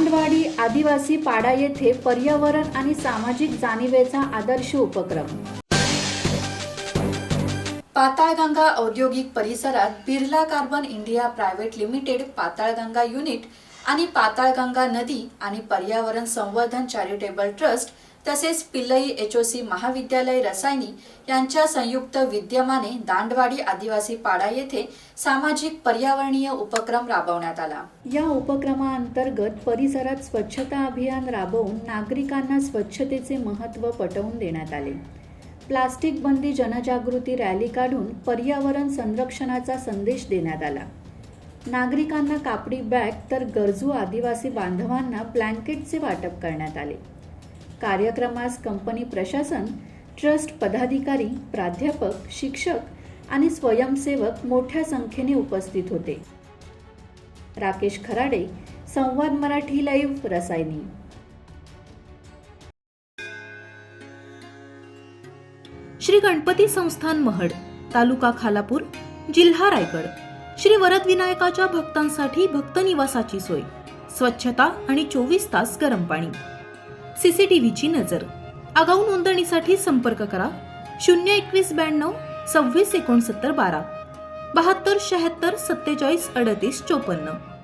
दांडवाडी आदिवासी पाडा येथे पर्यावरण आणि सामाजिक जाणीवेचा आदर्श उपक्रम। पाताळगंगा औद्योगिक परिसरात Birla carbon India private limited Patalganga unit आणि पाताळगंगा नदी आणि पर्यावरण संवर्धन चॅरिटेबल ट्रस्ट तसेच पिल्लई एचओसी महाविद्यालय रसायनी यांच्या संयुक्त विद्यमाने दांडवाडी आदिवासी पाडा येथे सामाजिक पर्यावरणीय उपक्रम राबवण्यात आला। या उपक्रमाअंतर्गत परिसरात स्वच्छता अभियान राबवून नागरिकांना स्वच्छतेचे महत्त्व पटवून देण्यात आले। प्लास्टिक बंदी जनजागृती रॅली काढून पर्यावरण संरक्षणाचा संदेश देण्यात आला। नागरिकांना कापडी बॅग तर गरजू आदिवासी बांधवांना ब्लँकेटचे वाटप करण्यात आले। कार्यक्रमास कंपनी प्रशासन, ट्रस्ट पदाधिकारी, प्राध्यापक, शिक्षक आणि स्वयंसेवक मोठ्या संख्येने उपस्थित होते। राकेश खराडे, संवाद मराठी लाईव्ह, रसायनी। श्री गणपती संस्थान महड, तालुका खालापूर, जिल्हा रायगड। श्री वरदविनायकाच्या भक्तांसाठी भक्त निवासाची सोय, स्वच्छता आणि 24 तास गरम पाणी। सीसीटीव्हीची नजर। आगाऊ नोंदणीसाठी संपर्क करा 02192 26 69 12 72 76 47 38 54।